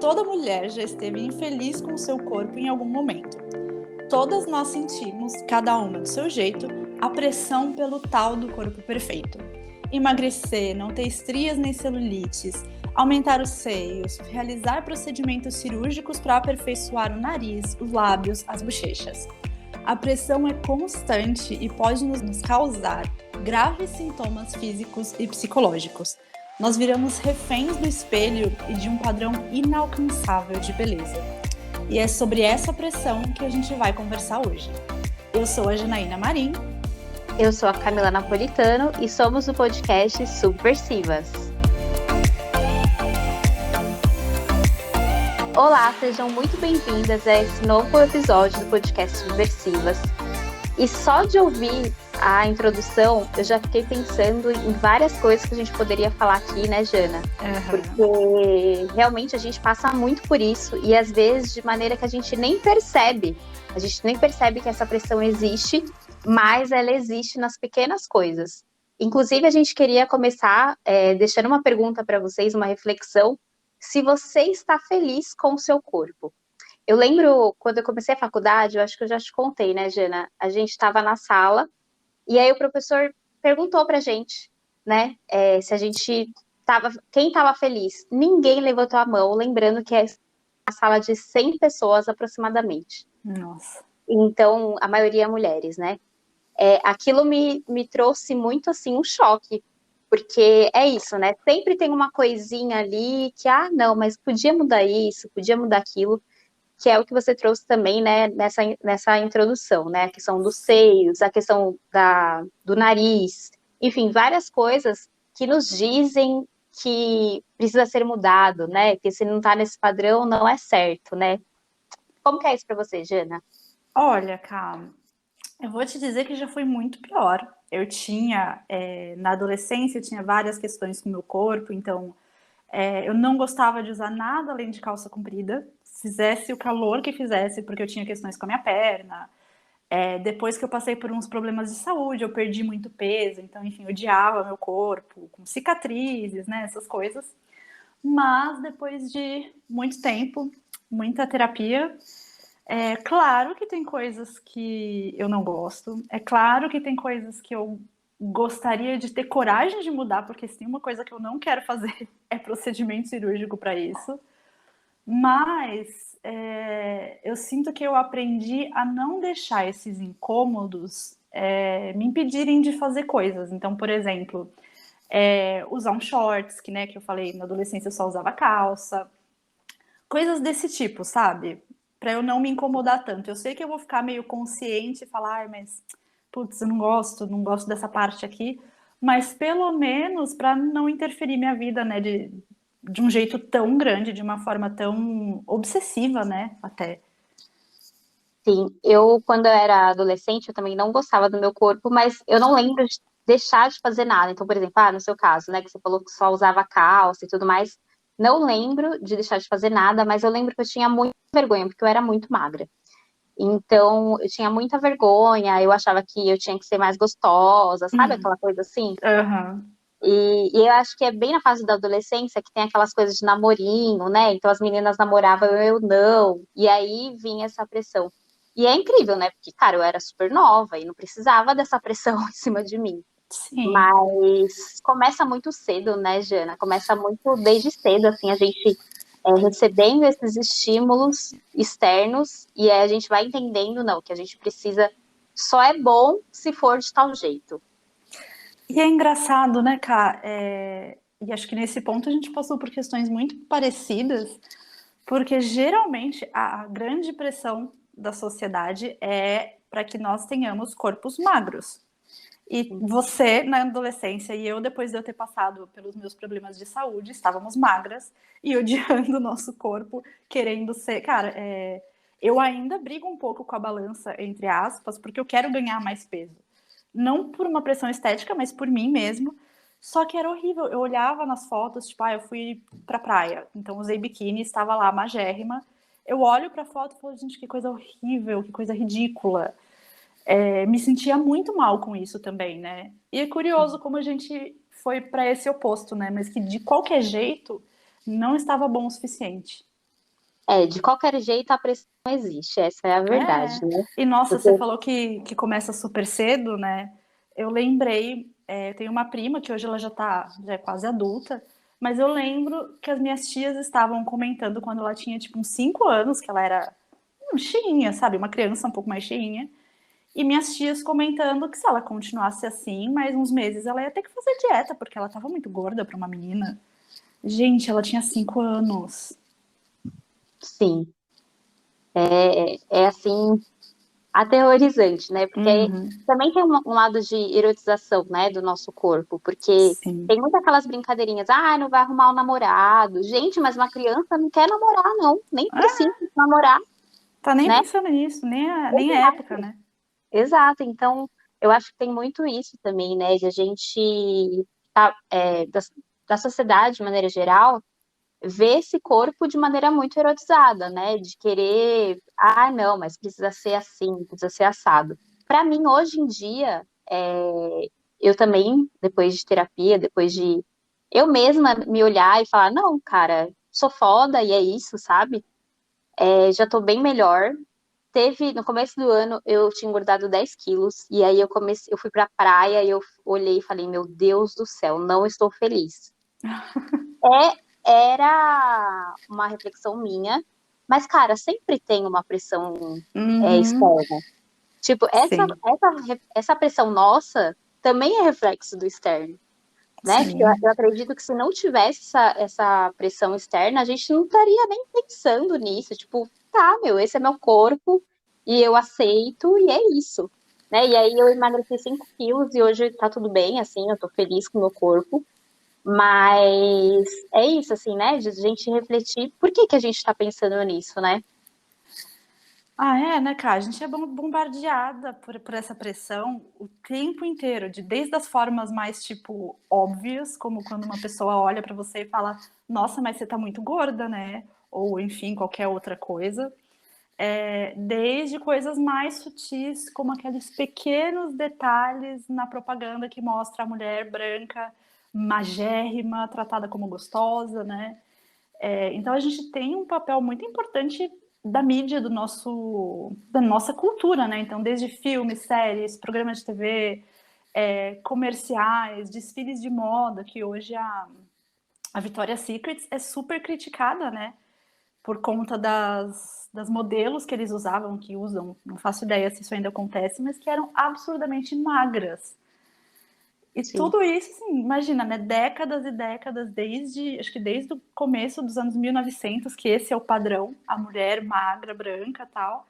Toda mulher já esteve infeliz com o seu corpo em algum momento. Todas nós sentimos, cada uma do seu jeito, a pressão pelo tal do corpo perfeito. Emagrecer, não ter estrias nem celulites, aumentar os seios, realizar procedimentos cirúrgicos para aperfeiçoar o nariz, os lábios, as bochechas. A pressão é constante e pode nos causar graves sintomas físicos e psicológicos. Nós viramos reféns do espelho e de um padrão inalcançável de beleza. E é sobre essa pressão que a gente vai conversar hoje. Eu sou a Janaína Marim. Eu sou a Camila Napolitano e somos o podcast Subversivas. Olá, sejam muito bem-vindas a esse novo episódio do podcast Subversivas. E só de ouvir a introdução, eu já fiquei pensando em várias coisas que a gente poderia falar aqui, né, Jana? Porque realmente a gente passa muito por isso e às vezes de maneira que a gente nem percebe. A gente nem percebe que essa pressão existe, mas ela existe nas pequenas coisas. Inclusive, a gente queria começar deixando uma pergunta para vocês, uma reflexão, se você está feliz com o seu corpo. Eu lembro, quando eu comecei a faculdade, eu acho que eu já te contei, né, Jana? A gente estava na sala, e aí o professor perguntou pra gente, né, se a gente quem estava feliz. Ninguém levantou a mão, lembrando que é uma sala de 100 pessoas aproximadamente. Nossa. Então, a maioria mulheres, né? Aquilo me trouxe muito, assim, um choque, porque é isso, né? Sempre tem uma coisinha ali que, não, mas podia mudar isso, podia mudar aquilo, que é o que você trouxe também, né, nessa introdução, né? A questão dos seios, a questão do nariz, enfim, várias coisas que nos dizem que precisa ser mudado, né? Que se não tá nesse padrão, não é certo, né? Como que é isso para você, Jana? Olha, Cam, eu vou te dizer que já foi muito pior. Eu tinha, na adolescência, eu tinha várias questões com o meu corpo, então eu não gostava de usar nada além de calça comprida, fizesse o calor que fizesse, porque eu tinha questões com a minha perna. Depois que eu passei por uns problemas de saúde, eu perdi muito peso, então, enfim, eu odiava meu corpo, com cicatrizes, né, essas coisas. Mas depois de muito tempo, muita terapia, claro que tem coisas que eu não gosto, é claro que tem coisas que eu gostaria de ter coragem de mudar, porque se tem uma coisa que eu não quero fazer é procedimento cirúrgico para isso, mas eu sinto que eu aprendi a não deixar esses incômodos me impedirem de fazer coisas. Então, por exemplo, usar um shorts, que eu falei, na adolescência eu só usava calça, coisas desse tipo, sabe? Pra eu não me incomodar tanto. Eu sei que eu vou ficar meio consciente e falar, mas, putz, eu não gosto dessa parte aqui, mas pelo menos pra não interferir minha vida, né, de um jeito tão grande, de uma forma tão obsessiva, né, até. Sim, quando eu era adolescente, eu também não gostava do meu corpo, mas eu não lembro de deixar de fazer nada. Então, por exemplo, no seu caso, né, que você falou que só usava calça e tudo mais, não lembro de deixar de fazer nada, mas eu lembro que eu tinha muita vergonha, porque eu era muito magra. Então, eu tinha muita vergonha, eu achava que eu tinha que ser mais gostosa, sabe aquela coisa assim? Uhum. E eu acho que é bem na fase da adolescência que tem aquelas coisas de namorinho, né? Então as meninas namoravam, eu não. E aí vinha essa pressão. E é incrível, né? Porque, cara, eu era super nova e não precisava dessa pressão em cima de mim. Sim. Mas começa muito cedo, né, Jana? Começa muito desde cedo, assim, a gente recebendo esses estímulos externos e aí a gente vai entendendo, não, que a gente precisa, só é bom se for de tal jeito. E é engraçado, né, Ká? E acho que nesse ponto a gente passou por questões muito parecidas, porque geralmente a grande pressão da sociedade é para que nós tenhamos corpos magros. E você, na adolescência, e eu, depois de eu ter passado pelos meus problemas de saúde, estávamos magras e odiando o nosso corpo, querendo ser. Cara, eu ainda brigo um pouco com a balança, entre aspas, porque eu quero ganhar mais peso. Não por uma pressão estética, mas por mim mesmo. Só que era horrível. Eu olhava nas fotos, tipo, eu fui pra praia, então usei biquíni, estava lá magérrima. Eu olho pra foto e falo, gente, que coisa horrível, que coisa ridícula. Me sentia muito mal com isso também, né? E é curioso como a gente foi para esse oposto, né? Mas que de qualquer jeito não estava bom o suficiente. De qualquer jeito a pressão existe, essa é a verdade, É. né? E nossa, Porque, você falou que começa super cedo, né? Eu lembrei, tenho uma prima que hoje ela já é quase adulta, mas eu lembro que as minhas tias estavam comentando quando ela tinha tipo uns 5 anos, que ela era cheinha, sabe? Uma criança um pouco mais cheinha. E minhas tias comentando que se ela continuasse assim, mais uns meses ela ia ter que fazer dieta, porque ela tava muito gorda para uma menina. Gente, ela tinha 5 anos. sim, é assim, aterrorizante, né? Porque Uhum, também tem um lado de erotização, né, do nosso corpo, porque sim. tem muitas aquelas brincadeirinhas, não vai arrumar um namorado. Gente, mas uma criança não quer namorar, não, nem Ah, precisa namorar, tá nem né? pensando nisso, nem a época, né? Exato, então eu acho que tem muito isso também, né, de a gente, da sociedade de maneira geral, ver esse corpo de maneira muito erotizada, né, de querer, não, mas precisa ser assim, precisa ser assado. Para mim, hoje em dia, eu também, depois de terapia, depois de eu mesma me olhar e falar, não, cara, sou foda e é isso, sabe? Já tô bem melhor, no começo do ano, eu tinha engordado 10 quilos, e aí eu fui pra praia e eu olhei e falei, meu Deus do céu, não estou feliz. Era uma reflexão minha, mas, cara, sempre tem uma pressão Uhum, externa. Tipo, sim, essa pressão nossa também é reflexo do externo, né? Que eu sim. acredito que se não tivesse essa pressão externa, a gente não estaria nem pensando nisso. Tipo, tá, meu, esse é meu corpo e eu aceito e é isso. Né? E aí eu emagreci 5 quilos e hoje tá tudo bem, assim, eu tô feliz com o meu corpo. Mas é isso, assim, né? De a gente refletir por que que a gente tá pensando nisso, né? Ah, é, né, cara? A gente é bombardeada por essa pressão o tempo inteiro, desde as formas mais, tipo, óbvias, como quando uma pessoa olha pra você e fala, nossa, mas você tá muito gorda, né? Ou, enfim, qualquer outra coisa. Desde coisas mais sutis, como aqueles pequenos detalhes na propaganda que mostra a mulher branca, magérrima, tratada como gostosa, né? Então a gente tem um papel muito importante da mídia da nossa cultura, né? Então, desde filmes, séries, programas de TV, comerciais, desfiles de moda, que hoje a Victoria's Secret é super criticada, né? Por conta das modelos que eles usavam, que usam, não faço ideia se isso ainda acontece, mas que eram absurdamente magras. E Sim, tudo isso, assim, imagina, né? Décadas e décadas, acho que desde o começo dos anos 1900, que esse é o padrão, a mulher magra, branca, tal.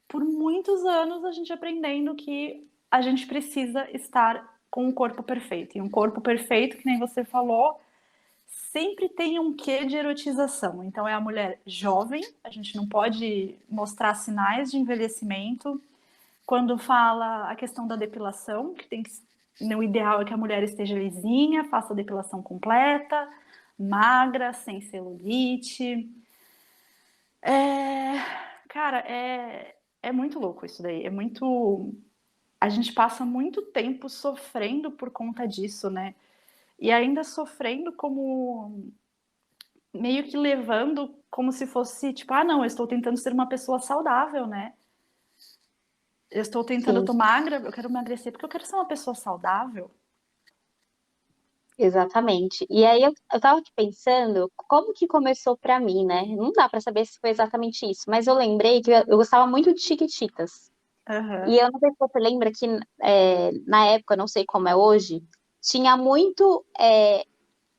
Por muitos anos a gente aprendendo que a gente precisa estar com um corpo perfeito. E um corpo perfeito, que nem você falou, sempre tem um quê de erotização. Então é a mulher jovem, a gente não pode mostrar sinais de envelhecimento. Quando fala a questão da depilação, que tem que o ideal é que a mulher esteja lisinha, faça a depilação completa, magra, sem celulite. É, cara, é muito louco isso daí. É muito. A gente passa muito tempo sofrendo por conta disso, né? E ainda sofrendo como meio que levando como se fosse tipo, não, eu estou tentando ser uma pessoa saudável, né? Eu estou tentando, eu sim. tô magra, eu quero emagrecer porque eu quero ser uma pessoa saudável. Exatamente. E aí eu tava aqui pensando como que começou pra mim, né? Não dá pra saber se foi exatamente isso, mas eu lembrei que eu gostava muito de Chiquititas. E Aham. eu não sei se você lembra que na época, não sei como é hoje, tinha muito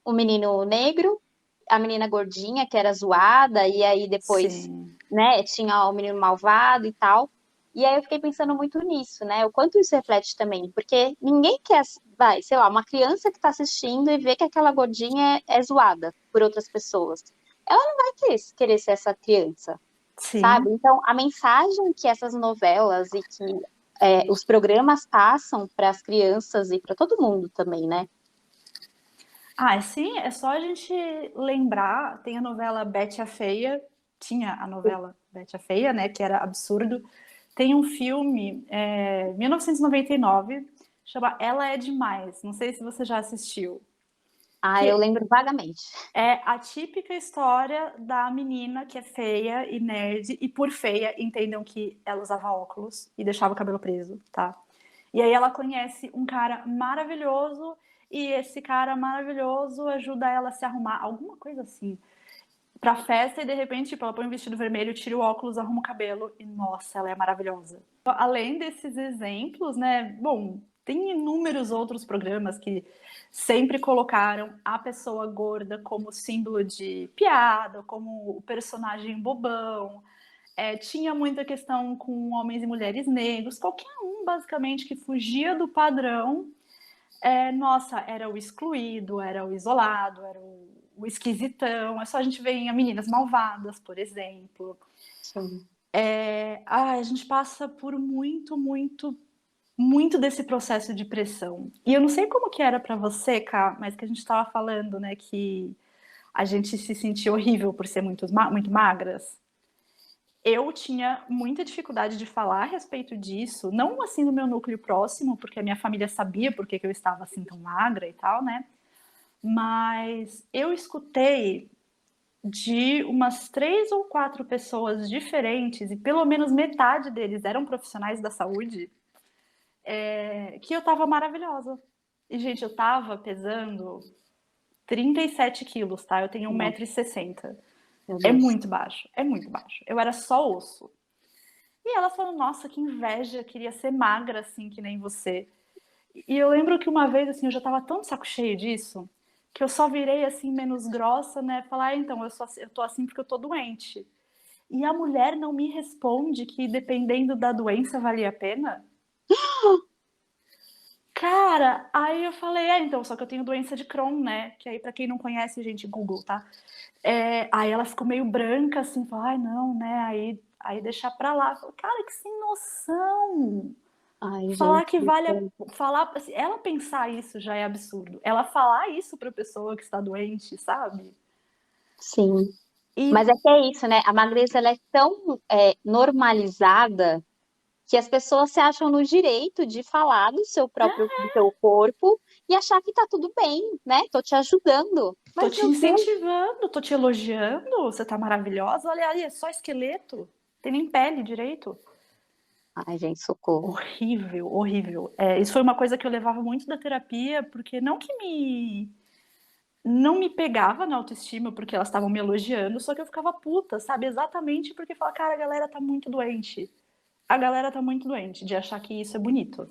o menino negro, a menina gordinha que era zoada, e aí depois, Sim. né, tinha o menino malvado e tal. E aí eu fiquei pensando muito nisso, né? O quanto isso reflete também, porque ninguém quer, vai, sei lá, uma criança que tá assistindo e vê que aquela gordinha é zoada por outras pessoas. Ela não vai querer ser essa criança, sabe? Sim. Então, a mensagem que essas novelas e que os programas passam para as crianças e para todo mundo também, né? Ah, sim, é só a gente lembrar, tem a novela Betty a Feia, tinha a novela Betty a Feia, né, que era absurdo. Tem um filme, 1999, chama Ela é Demais. Não sei se você já assistiu. Ah, eu Que lembro vagamente. é a típica história da menina que é feia e nerd, e por feia entendam que ela usava óculos e deixava o cabelo preso, tá? E aí ela conhece um cara maravilhoso e esse cara maravilhoso ajuda ela a se arrumar, alguma coisa assim, pra festa e de repente, tipo, ela põe um vestido vermelho, tira o óculos, arruma o cabelo e nossa, ela é maravilhosa. Além desses exemplos, né, bom, tem inúmeros outros programas que sempre colocaram a pessoa gorda como símbolo de piada, como o personagem bobão. Tinha muita questão com homens e mulheres negros, qualquer um basicamente que fugia do padrão, nossa, era o excluído, era o isolado, era o esquisitão. É só a gente ver em Meninas Malvadas, por exemplo. Sim. A gente passa por muito desse processo de pressão. E eu não sei como que era para você, Ká, mas que a gente estava falando, né, que a gente se sentia horrível por ser muito magras. Eu tinha muita dificuldade de falar a respeito disso, não assim no meu núcleo próximo, porque a minha família sabia por que eu estava assim tão magra e tal, né? Mas eu escutei de umas 3 ou 4 pessoas diferentes, e pelo menos metade deles eram profissionais da saúde, que eu tava maravilhosa. E, gente, eu tava pesando 37 quilos, tá? Eu tenho um Não, 1,60 m. meu É Deus. muito baixo, é muito baixo. Eu era só osso. E ela falou, nossa, que inveja, queria ser magra assim, que nem você. E eu lembro que uma vez, assim, eu já tava tão de saco cheio disso, que eu só virei, assim, menos grossa, né? Falar, então, eu tô assim porque eu tô doente. E a mulher não me responde que, dependendo da doença, valia a pena. Cara, aí eu falei, então, só que eu tenho doença de Crohn, né? Que aí, pra quem não conhece, gente, Google, tá? Aí ela ficou meio branca, assim, falou, ai, não, né? Aí deixar pra lá. Eu falei, cara, que sem noção! Ai, Falar gente. que falar, assim, ela pensar isso já é absurdo. Ela falar isso pra pessoa que está doente, sabe? Sim. Mas E é que é isso, né? A magreza ela é tão normalizada que as pessoas se acham no direito de falar do seu corpo e achar que tá tudo bem, né? Tô te ajudando. tô Mas, te meu Deus, incentivando, tô te elogiando, você tá maravilhosa. Olha aí, é só esqueleto, tem nem pele direito. ai, gente, socorro. Horrível, horrível. Isso foi uma coisa que eu levava muito da terapia, porque não me pegava na autoestima porque elas estavam me elogiando, só que eu ficava puta, sabe? Exatamente porque fala, cara, a galera tá muito doente. A galera tá muito doente de achar que isso é bonito.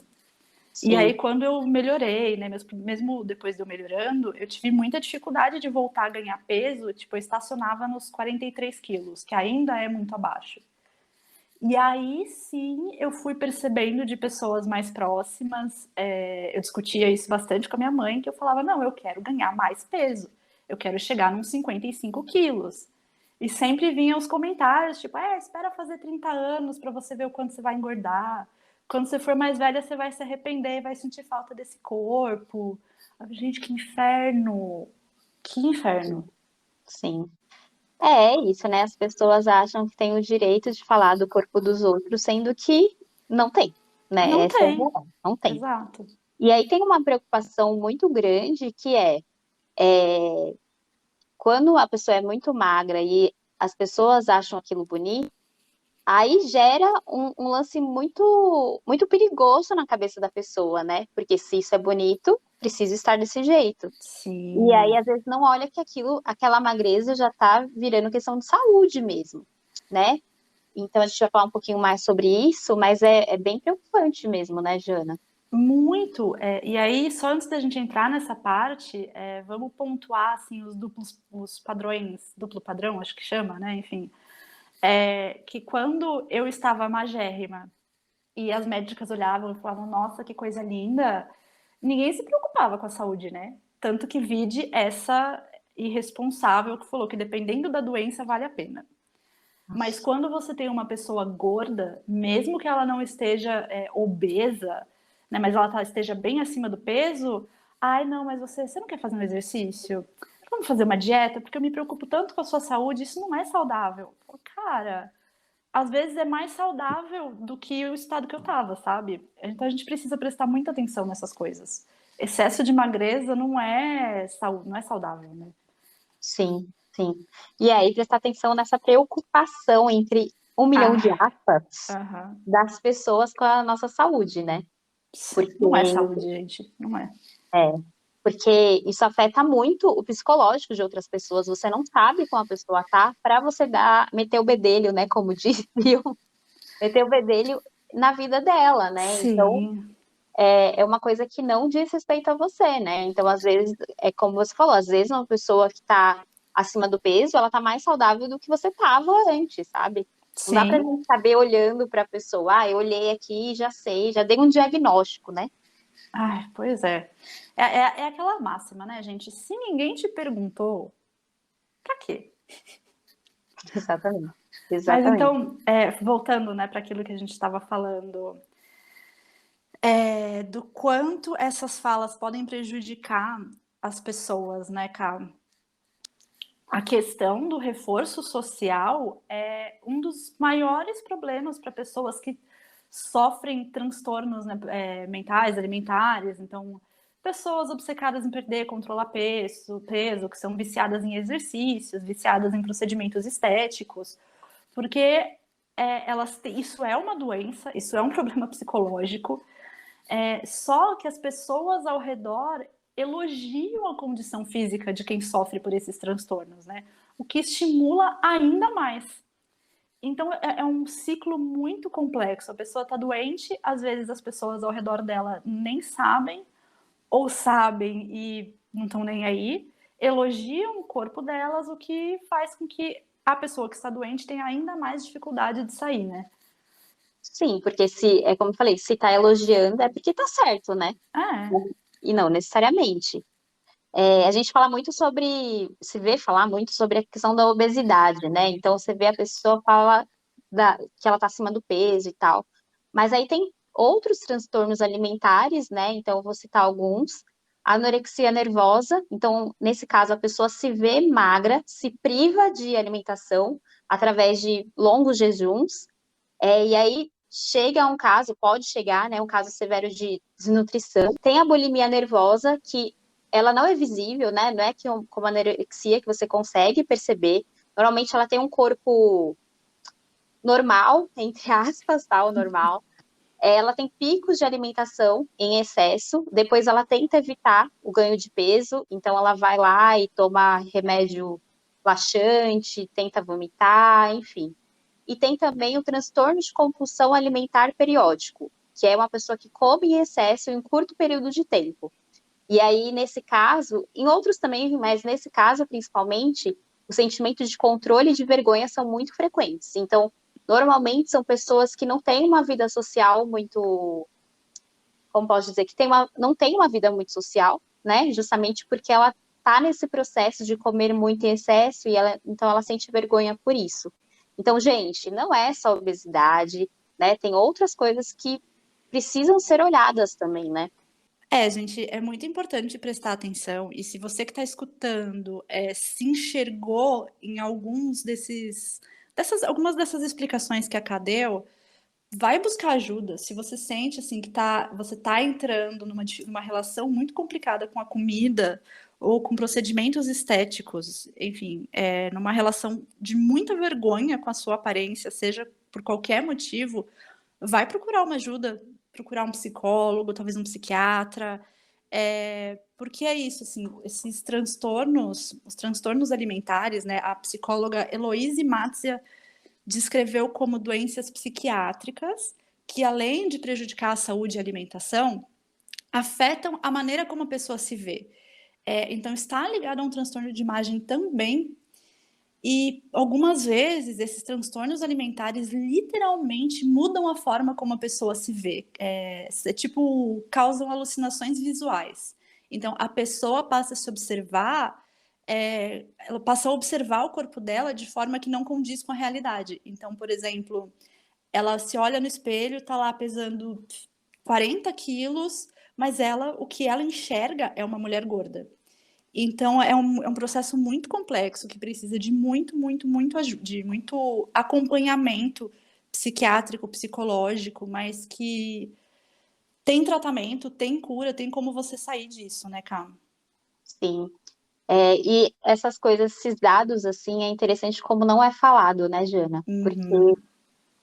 E aí, Sim, quando eu melhorei, né, mesmo depois de eu melhorando, eu tive muita dificuldade de voltar a ganhar peso, tipo, eu estacionava nos 43 quilos, que ainda é muito abaixo. E aí, sim, eu fui percebendo de pessoas mais próximas, eu discutia isso bastante com a minha mãe, que eu falava, não, eu quero ganhar mais peso, eu quero chegar nos 55 quilos. E sempre vinham os comentários, tipo, espera fazer 30 anos para você ver o quanto você vai engordar. Quando você for mais velha, você vai se arrepender, vai sentir falta desse corpo. Gente, que inferno! Que inferno! sim. É isso, né? As pessoas acham que têm o direito de falar do corpo dos outros, sendo que não tem, né? Não Essa é a tem. verdade, não tem. Exato. E aí tem uma preocupação muito grande que quando a pessoa é muito magra e as pessoas acham aquilo bonito, aí gera um lance muito perigoso na cabeça da pessoa, né? Porque se isso é bonito, precisa estar desse jeito. E aí, Sim. às vezes, não olha que aquela magreza já tá virando questão de saúde mesmo, né? Então, a gente vai falar um pouquinho mais sobre isso, mas é bem preocupante mesmo, né, Jana? Muito. E aí, só antes da gente entrar nessa parte, vamos pontuar assim os padrões, duplo padrão, acho que chama, né? Enfim, que quando eu estava magérrima e as médicas olhavam e falavam, nossa, que coisa linda, ninguém se preocupava com a saúde, né? Tanto que vide essa irresponsável que falou que dependendo da doença vale a pena. Mas Nossa. quando você tem uma pessoa gorda, mesmo que ela não esteja obesa, né, mas ela esteja bem acima do peso, ai não, mas você não quer fazer um exercício? Vamos fazer uma dieta? Porque eu me preocupo tanto com a sua saúde, isso não é saudável. Cara, às vezes é mais saudável do que o estado que eu tava, sabe? Então a gente precisa prestar muita atenção nessas coisas. excesso de magreza não é saudável, né? Sim, sim. E aí prestar atenção nessa preocupação entre 1 milhão de Ah, aspas aham. das pessoas com a nossa saúde, né? Porque Não é saúde, gente. Não é. é, porque isso afeta muito o psicológico de outras pessoas. Você não sabe como a pessoa tá para você meter o bedelho, né? Como diziam, meter o bedelho na vida dela, né? Então, Sim. é uma coisa que não diz respeito a você, né? Então, às vezes, é como você falou, às vezes uma pessoa que tá acima do peso, ela tá mais saudável do que você tava antes, sabe? Não dá pra Sim. gente saber olhando pra pessoa, eu olhei aqui, já sei, já dei um diagnóstico, né? Ai, pois é. É aquela máxima, né, gente? Se ninguém te perguntou, pra quê? Exatamente. Mas Exatamente. então, voltando, né, para aquilo que a gente estava falando, do quanto essas falas podem prejudicar as pessoas, né, Cá? A questão do reforço social é um dos maiores problemas para pessoas que sofrem transtornos, né, mentais, alimentares. Então, pessoas obcecadas em perder, controlar peso, que são viciadas em exercícios, viciadas em procedimentos estéticos, porque isso é uma doença, isso é um problema psicológico. Só que as pessoas ao redor elogiam a condição física de quem sofre por esses transtornos, né? O que estimula ainda mais. Então é um ciclo muito complexo. A pessoa está doente, às vezes as pessoas ao redor dela nem sabem, ou sabem e não estão nem aí, elogiam o corpo delas, o que faz com que a pessoa que está doente tenha ainda mais dificuldade de sair, né? Sim, porque se, é como eu falei, se tá elogiando é porque tá certo, né? É, E não necessariamente. A gente fala muito sobre, se vê falar muito sobre a questão da obesidade, né? Então você vê a pessoa fala que ela tá acima do peso e tal. Mas aí tem outros transtornos alimentares, né? Então eu vou citar alguns. Anorexia nervosa, então nesse caso a pessoa se vê magra, se priva de alimentação através de longos jejuns, e aí chega a um caso, pode chegar, né, um caso severo de desnutrição. Tem a bulimia nervosa, que ela não é visível, né, não é que como a anorexia que você consegue perceber. Normalmente ela tem um corpo normal, entre aspas, tá, o normal. Ela tem picos de alimentação em excesso, depois ela tenta evitar o ganho de peso, então ela vai lá e toma remédio laxante, tenta vomitar, enfim. E tem também o transtorno de compulsão alimentar periódico, que é uma pessoa que come em excesso em um curto período de tempo. E aí, nesse caso, em outros também, mas nesse caso principalmente, os sentimentos de controle e de vergonha são muito frequentes. Então, normalmente são pessoas que não têm uma vida social muito, como posso dizer, não tem uma vida muito social, né? Justamente porque ela está nesse processo de comer muito em excesso e então ela sente vergonha por isso. Então, gente, não é só obesidade, né? Tem outras coisas que precisam ser olhadas também, né? Gente, é muito importante prestar atenção. E se você que está escutando se enxergou em algumas dessas explicações que a Ká deu, vai buscar ajuda. Se você sente assim que você está entrando numa relação muito complicada com a comida ou com procedimentos estéticos, enfim, numa relação de muita vergonha com a sua aparência, seja por qualquer motivo, vai procurar uma ajuda, procurar um psicólogo, talvez um psiquiatra, porque é isso, assim, esses transtornos, os transtornos alimentares, né? A psicóloga Heloíse Matzia descreveu como doenças psiquiátricas que, além de prejudicar a saúde e a alimentação, afetam a maneira como a pessoa se vê. Então, está ligado a um transtorno de imagem também. E algumas vezes esses transtornos alimentares literalmente mudam a forma como a pessoa se vê. Tipo, causam alucinações visuais. Então, a pessoa passa a se observar, ela passa a observar o corpo dela de forma que não condiz com a realidade. Então, por exemplo, ela se olha no espelho, está lá pesando 40 quilos, mas o que ela enxerga é uma mulher gorda. Então, é um processo muito complexo que precisa de de muito acompanhamento psiquiátrico, psicológico, mas que Tem tratamento, tem cura, tem como você sair disso, né, Cá? Sim. E essas coisas, esses dados, assim, é interessante como não é falado, né, Jana? Porque Uhum.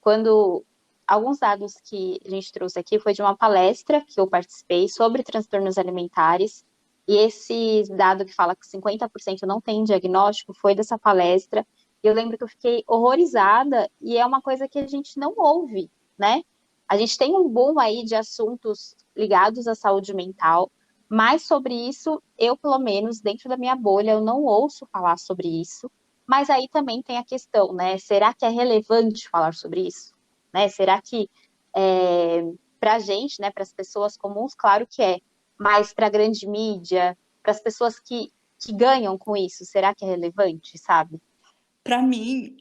quando alguns dados que a gente trouxe aqui foi de uma palestra que eu participei sobre transtornos alimentares, e esse dado que fala que 50% não tem diagnóstico foi dessa palestra. E eu lembro que eu fiquei horrorizada, e é uma coisa que a gente não ouve, né? A gente tem um boom aí de assuntos ligados à saúde mental, mas sobre isso, eu, pelo menos, dentro da minha bolha, eu não ouço falar sobre isso. Mas aí também tem a questão, né? Será que é relevante falar sobre isso? Né? Será que para a gente, né, para as pessoas comuns, claro que é, mas para a grande mídia, para as pessoas que ganham com isso, será que é relevante, sabe? Para mim,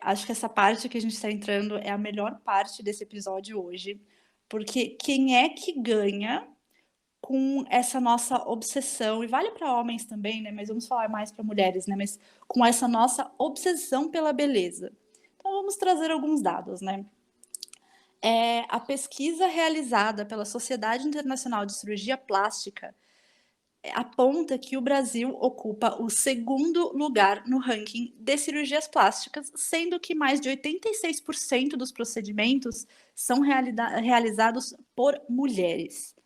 acho que essa parte que a gente está entrando é a melhor parte desse episódio hoje, porque quem é que ganha com essa nossa obsessão, e vale para homens também, né? Mas vamos falar mais para mulheres, né? Mas com essa nossa obsessão pela beleza. Então vamos trazer alguns dados, né? A pesquisa realizada pela Sociedade Internacional de Cirurgia Plástica aponta que o Brasil ocupa o segundo lugar no ranking de cirurgias plásticas, sendo que mais de 86% dos procedimentos são realizados por mulheres.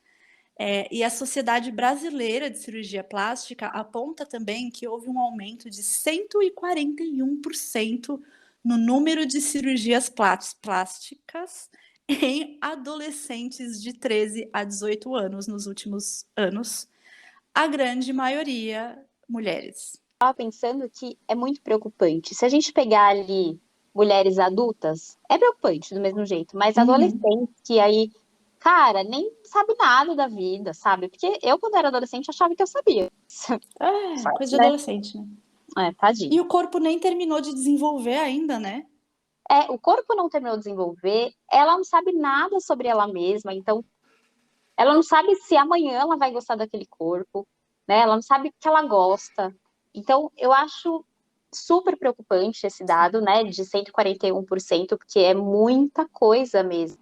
E a Sociedade Brasileira de Cirurgia Plástica aponta também que houve um aumento de 141% no número de cirurgias plásticas em adolescentes de 13 a 18 anos nos últimos anos, a grande maioria mulheres. Estava pensando que é muito preocupante. Se a gente pegar ali mulheres adultas, é preocupante do mesmo jeito, mas Uhum. adolescentes que aí, cara, nem sabe nada da vida, sabe? Porque eu, quando era adolescente, achava que eu sabia. Coisa de Né? adolescente, né? Tadinho. E o corpo nem terminou de desenvolver ainda, né? O corpo não terminou de desenvolver, ela não sabe nada sobre ela mesma, então ela não sabe se amanhã ela vai gostar daquele corpo, né? Ela não sabe o que ela gosta. Então, eu acho super preocupante esse dado, né, de 141%, porque é muita coisa mesmo.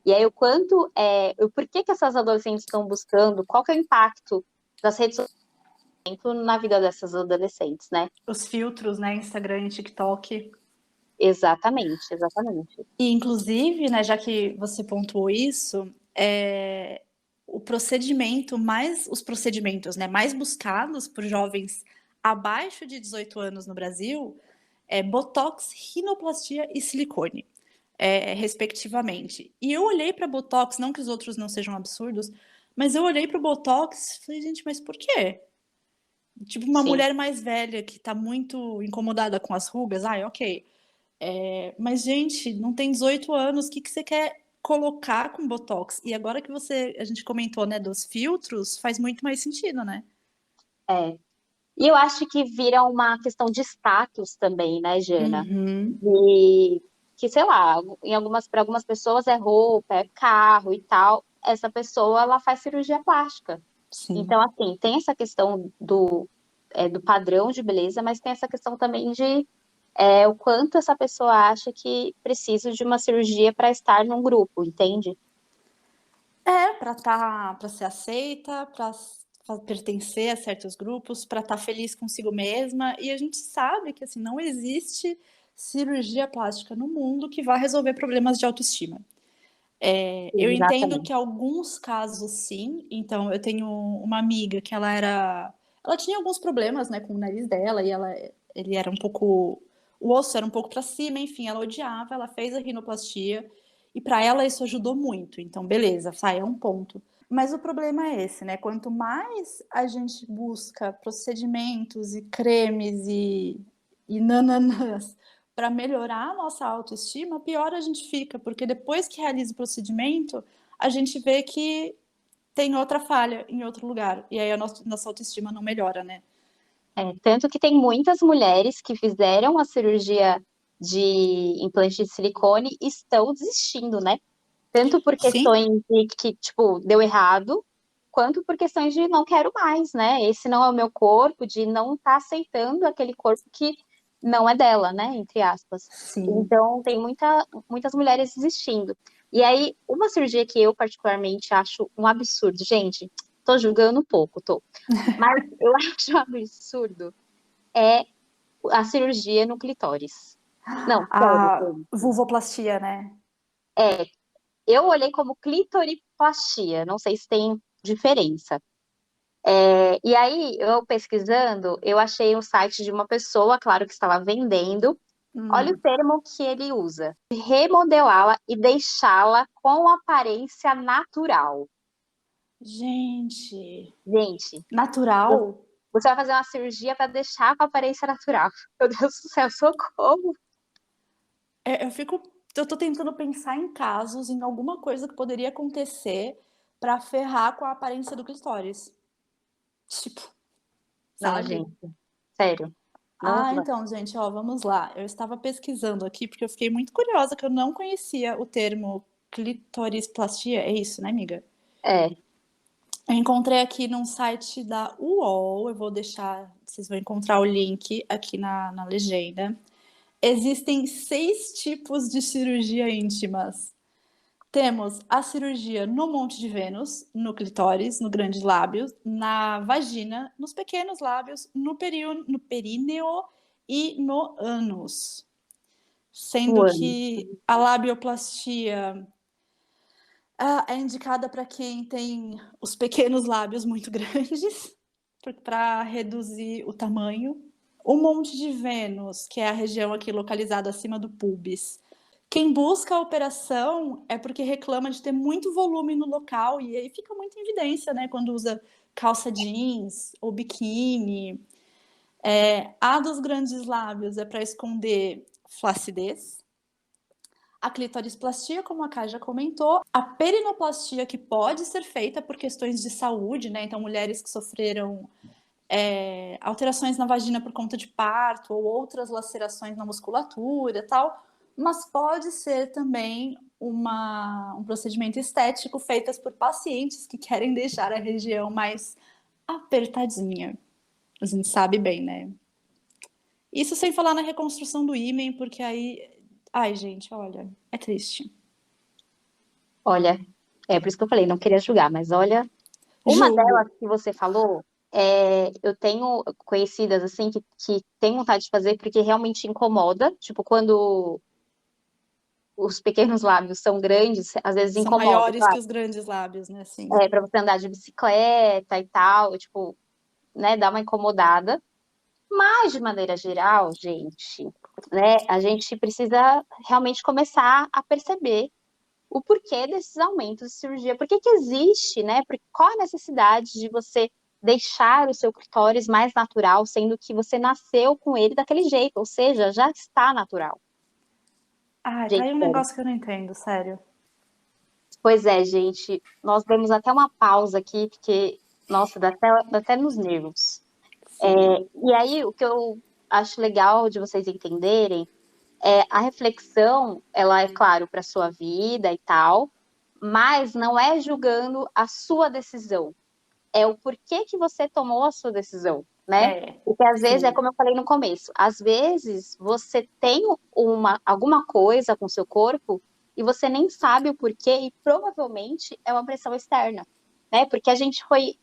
E aí, o porquê que essas adolescentes estão buscando, qual que é o impacto das redes sociais na vida dessas adolescentes, né? Os filtros, né? Instagram e TikTok. Exatamente, exatamente. E, inclusive, né, já que você pontuou isso, os procedimentos, né, mais buscados por jovens abaixo de 18 anos no Brasil é Botox, rinoplastia e silicone, respectivamente. E eu olhei para Botox, não que os outros não sejam absurdos, mas eu olhei para o Botox e falei, gente, mas por quê? Tipo, uma Sim. mulher mais velha que está muito incomodada com as rugas, ai, ok. Mas, gente, não tem 18 anos, o que, que você quer colocar com Botox? E agora que a gente comentou, né, dos filtros, faz muito mais sentido, né? É. E eu acho que vira uma questão de status também, né, Jana? Uhum, E que, sei lá, para algumas pessoas é roupa, é carro e tal. Essa pessoa, ela faz cirurgia plástica. sim. Então, assim, tem essa questão do padrão de beleza, mas tem essa questão também de o quanto essa pessoa acha que precisa de uma cirurgia para estar num grupo, entende? Para ser aceita, para pertencer a certos grupos, para estar feliz consigo mesma. E a gente sabe que assim não existe cirurgia plástica no mundo que vá resolver problemas de autoestima. Eu entendo Exatamente. que alguns casos sim, então eu tenho uma amiga que ela tinha alguns problemas, né, com o nariz dela e ele era um pouco, o osso era um pouco para cima, enfim, ela odiava, ela fez a rinoplastia e para ela isso ajudou muito, então beleza, sai, é um ponto. Mas o problema é esse, né, quanto mais a gente busca procedimentos e cremes e nananãs para melhorar a nossa autoestima, pior a gente fica, porque depois que realiza o procedimento, a gente vê que tem outra falha em outro lugar, e aí a nossa autoestima não melhora, né? Tanto que tem muitas mulheres que fizeram a cirurgia de implante de silicone e estão desistindo, né? Tanto por Sim, questões de que, tipo, deu errado, quanto por questões de não quero mais, né? Esse não é o meu corpo, de não estar aceitando aquele corpo que não é dela, né? Entre aspas. sim. Então, tem muitas mulheres desistindo. E aí, uma cirurgia que eu particularmente acho um absurdo, gente, tô julgando um pouco, tô. Mas eu acho um absurdo é a cirurgia no clitóris. Não, sério, A gente. vulvoplastia, né? É, eu olhei como clitoriplastia, não sei se tem diferença. E aí, eu pesquisando, eu achei um site de uma pessoa, claro que estava vendendo. Olha o Hum. termo que ele usa: remodelá-la e deixá-la com aparência natural. Gente, Gente, natural? você vai fazer uma cirurgia para deixar com aparência natural. Meu Deus do céu, socorro! Eu tô tentando pensar em casos, em alguma coisa que poderia acontecer pra ferrar com a aparência do clitóris. Tipo, Não, sabe? gente, sério. Não Ah, vai. então, gente, ó, vamos lá. Eu estava pesquisando aqui porque eu fiquei muito curiosa que eu não conhecia o termo clitorisplastia. É isso, né, amiga? É, Eu encontrei aqui num site da UOL, eu vou deixar, vocês vão encontrar o link aqui na legenda. Existem 6 tipos de cirurgia íntimas. Temos a cirurgia no Monte de Vênus, no clitóris, no grande lábio, na vagina, nos pequenos lábios, no períneo e no ânus. o Sendo ano. que a labioplastia é indicada para quem tem os pequenos lábios muito grandes, para reduzir o tamanho. O Monte de Vênus, que é a região aqui localizada acima do pubis. Quem busca a operação é porque reclama de ter muito volume no local e aí fica muito em evidência, né, quando usa calça jeans ou biquíni. A dos grandes lábios é para esconder flacidez. A clitorisplastia, como a Kai já comentou, a perinoplastia, que pode ser feita por questões de saúde, né? Então, mulheres que sofreram alterações na vagina por conta de parto ou outras lacerações na musculatura, tal, mas pode ser também um procedimento estético feito por pacientes que querem deixar a região mais apertadinha. A gente sabe bem, né? Isso sem falar na reconstrução do ímen, porque aí. Ai, gente, olha, é triste. Olha, é por isso que eu falei, não queria julgar, mas olha, uma Julgo. delas que você falou, eu tenho conhecidas assim que tem vontade de fazer porque realmente incomoda, tipo, quando os pequenos lábios são grandes, às vezes São incomoda, maiores que claro. os grandes lábios, né? Assim. Para você andar de bicicleta e tal, tipo, né, dá uma incomodada. Mas, de maneira geral, gente, né, a gente precisa realmente começar a perceber o porquê desses aumentos de cirurgia. Por que que existe, né? Qual a necessidade de você deixar o seu clitóris mais natural, sendo que você nasceu com ele daquele jeito, ou seja, já está natural. Ai, tá Gente, aí um sério. negócio que eu não entendo, sério. Pois é, gente, nós demos até uma pausa aqui, porque, nossa, dá até nos nervos. Sim. E aí, o que eu acho legal de vocês entenderem a reflexão, ela é, claro, para a sua vida e tal, mas não é julgando a sua decisão, é o porquê que você tomou a sua decisão, né? É, Porque às vezes é sim. como eu falei no começo, às vezes você tem alguma coisa com o seu corpo e você nem sabe o porquê e provavelmente é uma pressão externa, né? Porque a gente foi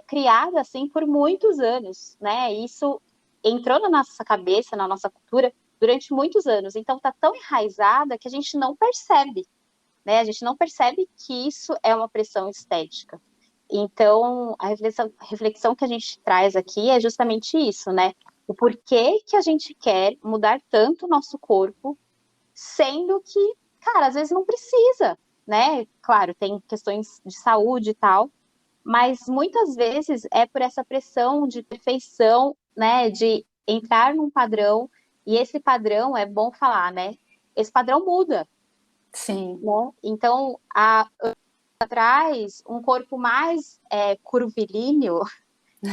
criada assim por muitos anos, né? Isso entrou na nossa cabeça, na nossa cultura durante muitos anos. Então tá tão enraizada que a gente não percebe, né? A gente não percebe que isso é uma pressão estética. Então, a reflexão que a gente traz aqui é justamente isso, né? O porquê que a gente quer mudar tanto o nosso corpo, sendo que, cara, às vezes não precisa, né? Claro, tem questões de saúde e tal, mas muitas vezes é por essa pressão de perfeição, né? De entrar num padrão, e esse padrão, é bom falar, né? Esse padrão muda, Sim. né? Então, atrás, um corpo mais curvilíneo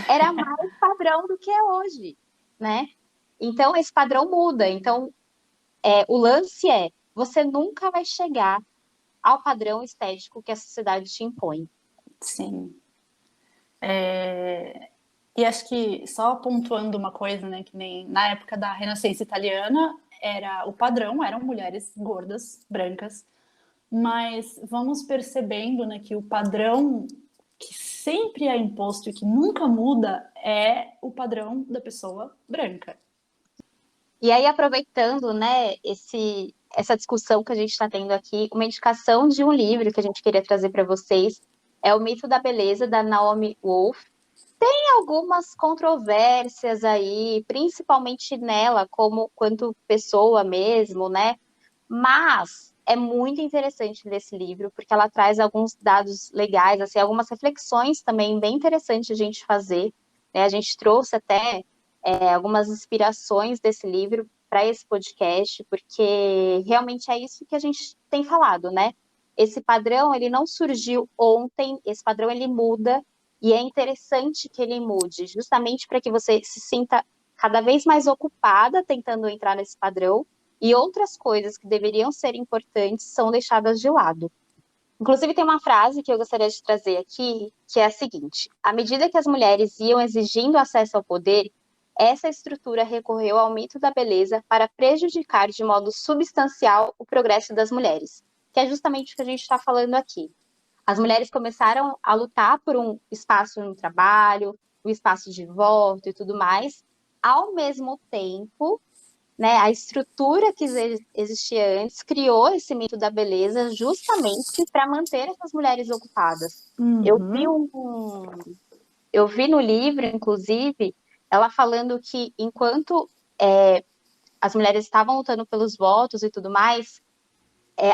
era mais padrão do que é hoje, né? Então, esse padrão muda. Então, o lance você nunca vai chegar ao padrão estético que a sociedade te impõe. Sim. E acho que só pontuando uma coisa, né, que nem na época da Renascença italiana, o padrão eram mulheres gordas, brancas, mas vamos percebendo, né, que o padrão que sempre é imposto e que nunca muda é o padrão da pessoa branca. E aí, aproveitando, né, essa discussão que a gente está tendo aqui, uma indicação de um livro que a gente queria trazer para vocês é O Mito da Beleza, da Naomi Wolf. Tem algumas controvérsias aí, principalmente nela, como quanto pessoa mesmo, né? Mas é muito interessante ler esse livro, porque ela traz alguns dados legais, assim, algumas reflexões também bem interessantes a gente fazer, né? A gente trouxe até algumas inspirações desse livro para esse podcast, porque realmente é isso que a gente tem falado, né? Esse padrão, ele não surgiu ontem, esse padrão, ele muda, e é interessante que ele mude, justamente para que você se sinta cada vez mais ocupada tentando entrar nesse padrão, e outras coisas que deveriam ser importantes são deixadas de lado. Inclusive, tem uma frase que eu gostaria de trazer aqui, que é a seguinte: à medida que as mulheres iam exigindo acesso ao poder, essa estrutura recorreu ao mito da beleza para prejudicar de modo substancial o progresso das mulheres, que é justamente o que a gente está falando aqui. As mulheres começaram a lutar por um espaço no trabalho, um espaço de voto e tudo mais, ao mesmo tempo, né, a estrutura que existia antes criou esse mito da beleza justamente para manter essas mulheres ocupadas. Uhum. Eu vi no livro, inclusive, ela falando que enquanto as mulheres estavam lutando pelos votos e tudo mais,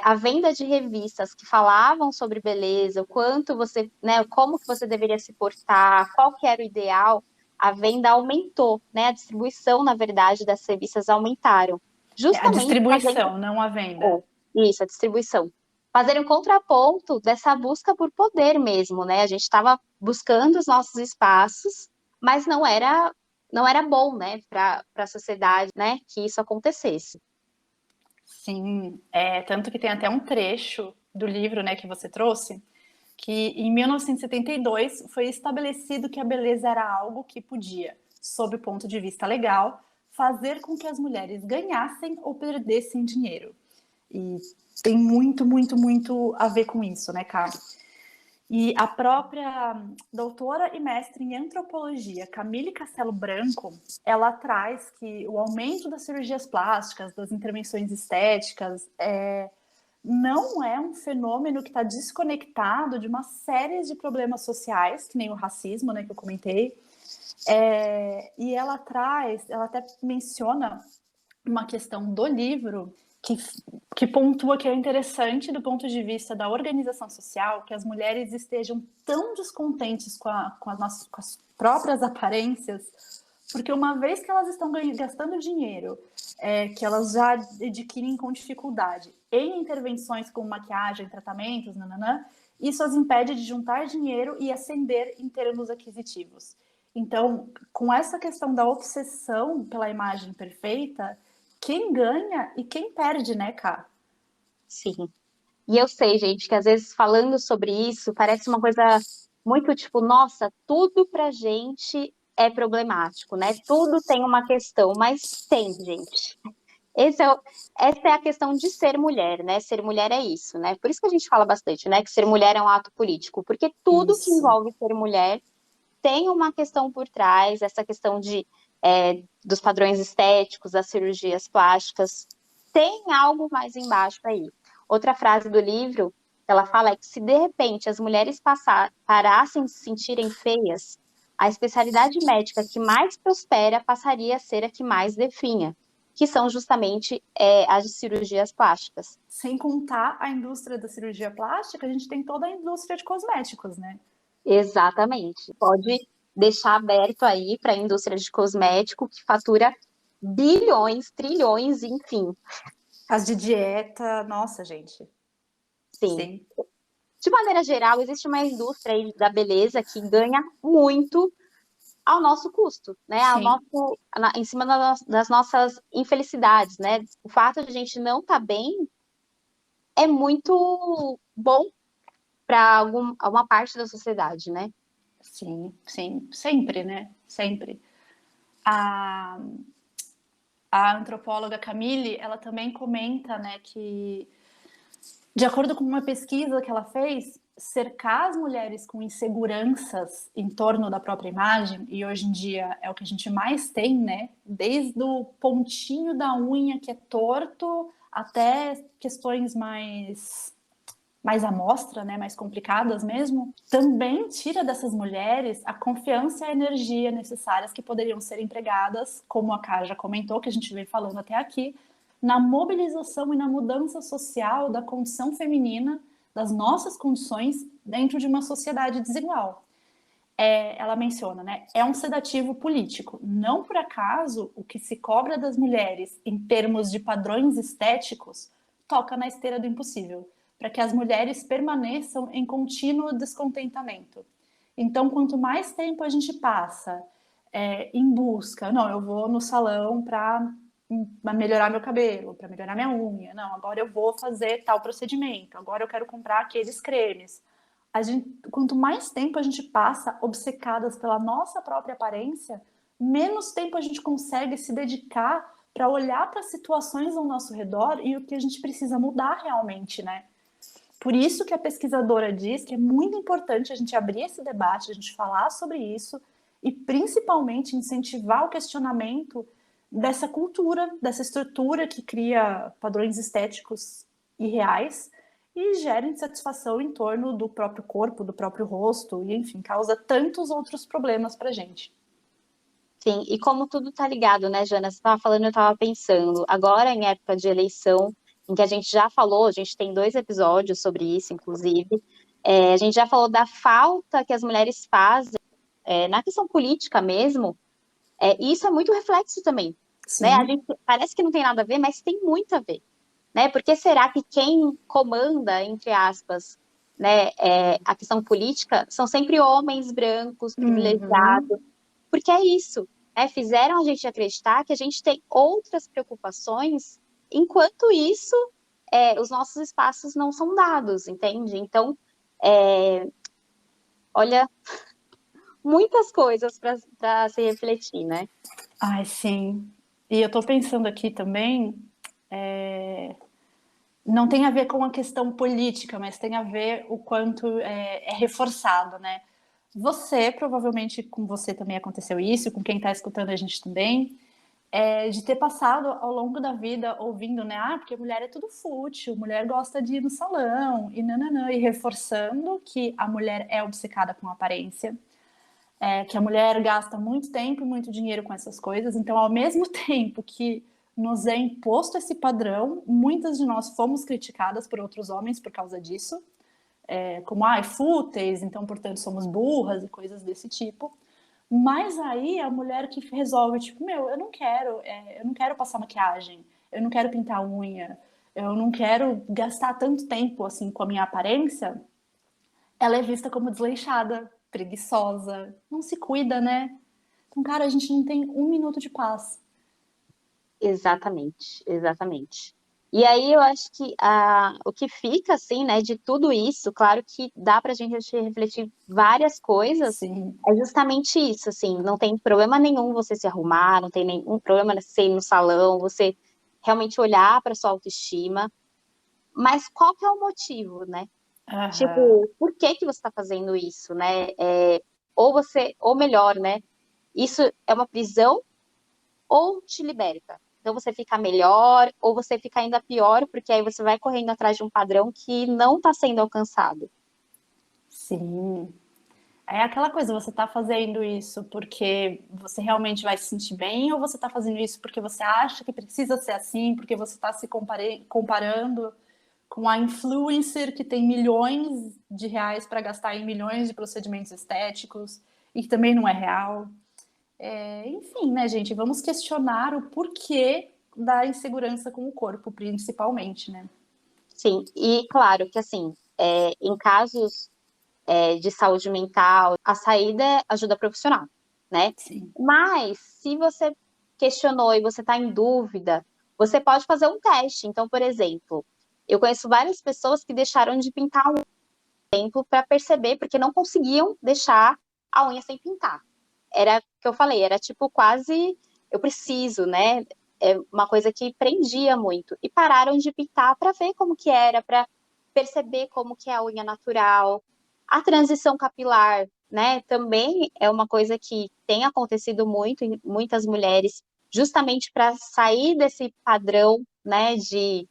a venda de revistas que falavam sobre beleza, o quanto você, né, como que você deveria se portar, qual que era o ideal, a venda aumentou, né? A distribuição, na verdade, das revistas aumentaram. A Justamente fazendo distribuição, não a venda. isso, a distribuição. Fazer um contraponto dessa busca por poder mesmo, né? A gente estava buscando os nossos espaços, mas não era bom, né, para a sociedade, né, que isso acontecesse. Sim, tanto que tem até um trecho do livro, né, que você trouxe, que em 1972 foi estabelecido que a beleza era algo que podia, sob o ponto de vista legal, fazer com que as mulheres ganhassem ou perdessem dinheiro. E tem muito, muito, muito a ver com isso, né, Cá? E a própria doutora e mestre em antropologia, Camille Castelo Branco, ela traz que o aumento das cirurgias plásticas, das intervenções estéticas, não é um fenômeno que está desconectado de uma série de problemas sociais, que nem o racismo, né, que eu comentei. E ela até menciona uma questão do livro que pontua que é interessante do ponto de vista da organização social que as mulheres estejam tão descontentes com as próprias aparências, porque uma vez que elas estão gastando dinheiro, que elas já adquirem com dificuldade em intervenções como maquiagem, tratamentos, nananã, isso as impede de juntar dinheiro e ascender em termos aquisitivos. Então, com essa questão da obsessão pela imagem perfeita, quem ganha e quem perde, né, Ká? Sim. E eu sei, gente, que às vezes falando sobre isso parece uma coisa muito tipo, nossa, tudo pra gente é problemático, né? Tudo tem uma questão, mas tem, gente. Essa é a questão de ser mulher, né? Ser mulher é isso, né? Por isso que a gente fala bastante, né? Que ser mulher é um ato político, porque tudo que Isso. envolve ser mulher tem uma questão por trás, essa questão dos padrões estéticos, das cirurgias plásticas, tem algo mais embaixo aí. Outra frase do livro, ela fala é que se de repente as mulheres parassem de se sentirem feias, a especialidade médica que mais prospera passaria a ser a que mais definha, que são justamente as de cirurgias plásticas. Sem contar a indústria da cirurgia plástica, a gente tem toda a indústria de cosméticos, né? Exatamente. Pode deixar aberto aí para a indústria de cosmético que fatura bilhões, trilhões, enfim. As de dieta, nossa, gente. Sim. Sim. De maneira geral, existe uma indústria aí da beleza que ganha muito ao nosso custo, né? Sim. Em cima das nossas infelicidades, né? O fato de a gente não estar bem é muito bom para alguma parte da sociedade, né? Sim, sim, sempre, né? Sempre. A, a antropóloga Camille, ela também comenta, né, que De acordo com uma pesquisa que ela fez, cercar as mulheres com inseguranças em torno da própria imagem, e hoje em dia é o que a gente mais tem, né? Desde o pontinho da unha que é torto até questões mais à mostra, né, mais complicadas mesmo, também tira dessas mulheres a confiança e a energia necessárias que poderiam ser empregadas, como a Ká já comentou, que a gente vem falando até aqui, na mobilização e na mudança social da condição feminina, das nossas condições dentro de uma sociedade desigual. Ela menciona, né, é um sedativo político. Não por acaso o que se cobra das mulheres em termos de padrões estéticos toca na esteira do impossível, para que as mulheres permaneçam em contínuo descontentamento. Então, quanto mais tempo a gente passa em busca, não, eu vou no salão para melhorar meu cabelo, para melhorar minha unha, não, agora eu vou fazer tal procedimento, agora eu quero comprar aqueles cremes. Quanto mais tempo a gente passa obcecadas pela nossa própria aparência, menos tempo a gente consegue se dedicar para olhar para as situações ao nosso redor e o que a gente precisa mudar realmente, né? Por isso que a pesquisadora diz que é muito importante a gente abrir esse debate, a gente falar sobre isso e principalmente incentivar o questionamento dessa cultura, dessa estrutura que cria padrões estéticos irreais e gera insatisfação em torno do próprio corpo, do próprio rosto e, enfim, causa tantos outros problemas pra gente. Sim, e como tudo tá ligado, né, Jana? Você estava falando, eu estava pensando, agora em época de eleição, em que a gente já falou, a gente tem 2 episódios sobre isso, inclusive, a gente já falou da falta que as mulheres fazem na questão política mesmo, e isso é muito reflexo também, né? A Sim. gente parece que não tem nada a ver, mas tem muito a ver, né? Porque será que quem comanda, entre aspas, né, a questão política são sempre homens brancos, Uhum. privilegiados, porque é isso, né? Fizeram a gente acreditar que a gente tem outras preocupações, enquanto isso, os nossos espaços não são dados, entende? Então, olha, muitas coisas para se refletir, né? Ai, sim. E eu tô pensando aqui também, não tem a ver com a questão política, mas tem a ver o quanto é reforçado, né? Você, provavelmente com você também aconteceu isso, com quem está escutando a gente também, de ter passado ao longo da vida ouvindo, né? Ah, porque mulher é tudo fútil, mulher gosta de ir no salão, e nananã, e reforçando que a mulher é obcecada com aparência, que a mulher gasta muito tempo e muito dinheiro com essas coisas. Então, ao mesmo tempo que nos é imposto esse padrão, muitas de nós fomos criticadas por outros homens por causa disso, como fúteis, então, portanto, somos burras e coisas desse tipo. Mas aí a mulher que resolve, tipo, meu, eu não quero passar maquiagem, eu não quero pintar unha, eu não quero gastar tanto tempo assim com a minha aparência, ela é vista como desleixada, preguiçosa, não se cuida, né? Então, cara, a gente não tem um minuto de paz. Exatamente, exatamente. E aí eu acho que o que fica, assim, né, de tudo isso, claro que dá pra gente refletir várias coisas, Sim. é justamente isso, assim, não tem problema nenhum você se arrumar, não tem nenhum problema você ir no salão, você realmente olhar para sua autoestima, mas qual que é o motivo, né? Aham. Tipo, por que que você está fazendo isso, né? Ou melhor, né? Isso é uma prisão ou te liberta. Então você fica melhor ou você fica ainda pior, porque aí você vai correndo atrás de um padrão que não está sendo alcançado. Sim. É aquela coisa, você tá fazendo isso porque você realmente vai se sentir bem, ou você tá fazendo isso porque você acha que precisa ser assim, porque você tá se comparando com a influencer que tem milhões de reais para gastar em milhões de procedimentos estéticos e que também não é real. Enfim, né, gente? Vamos questionar o porquê da insegurança com o corpo, principalmente, né? Sim, e claro que assim, em casos de saúde mental, a saída é ajuda profissional, né? Sim. Mas se você questionou e você está em dúvida, você pode fazer um teste. Então, por exemplo, eu conheço várias pessoas que deixaram de pintar um tempo para perceber, porque não conseguiam deixar a unha sem pintar. Era o que eu falei, era tipo quase eu preciso, né? É uma coisa que prendia muito. E pararam de pintar para ver como que era, para perceber como que é a unha natural. A transição capilar, né, também é uma coisa que tem acontecido muito em muitas mulheres, justamente para sair desse padrão, né, de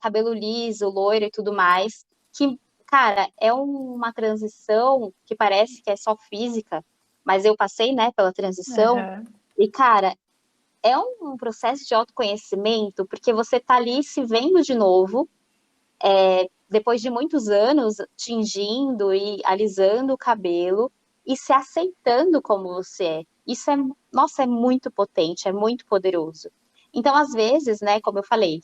cabelo liso, loiro e tudo mais, que, cara, é uma transição que parece que é só física, mas eu passei, né, pela transição, e, cara, é um processo de autoconhecimento, porque você tá ali se vendo de novo, depois de muitos anos tingindo e alisando o cabelo e se aceitando como você é. Isso é, nossa, é muito potente, é muito poderoso. Então, às vezes, né, como eu falei,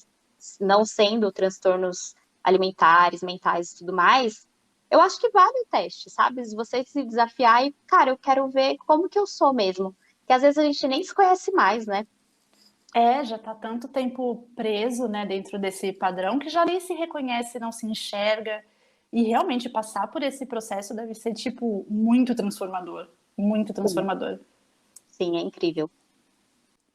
não sendo transtornos alimentares, mentais e tudo mais, eu acho que vale o teste, sabe? Se você se desafiar e, cara, eu quero ver como que eu sou mesmo. Que às vezes a gente nem se conhece mais, né? Já tá tanto tempo preso, né, dentro desse padrão que já nem se reconhece, não se enxerga. E realmente passar por esse processo deve ser, tipo, muito transformador. Muito transformador. Sim, é incrível.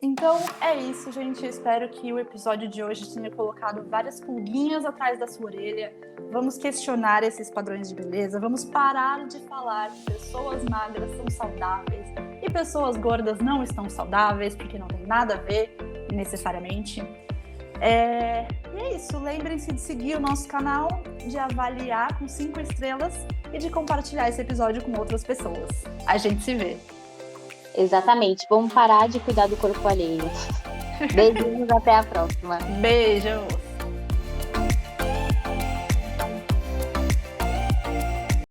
Então é isso, gente. Espero que o episódio de hoje tenha colocado várias pulguinhas atrás da sua orelha. Vamos questionar esses padrões de beleza. Vamos parar de falar que pessoas magras são saudáveis e pessoas gordas não estão saudáveis, porque não tem nada a ver necessariamente. E é isso. Lembrem-se de seguir o nosso canal, de avaliar com 5 estrelas e de compartilhar esse episódio com outras pessoas. A gente se vê. Exatamente. Vamos parar de cuidar do corpo alheio. Beijinhos, até a próxima. Beijo!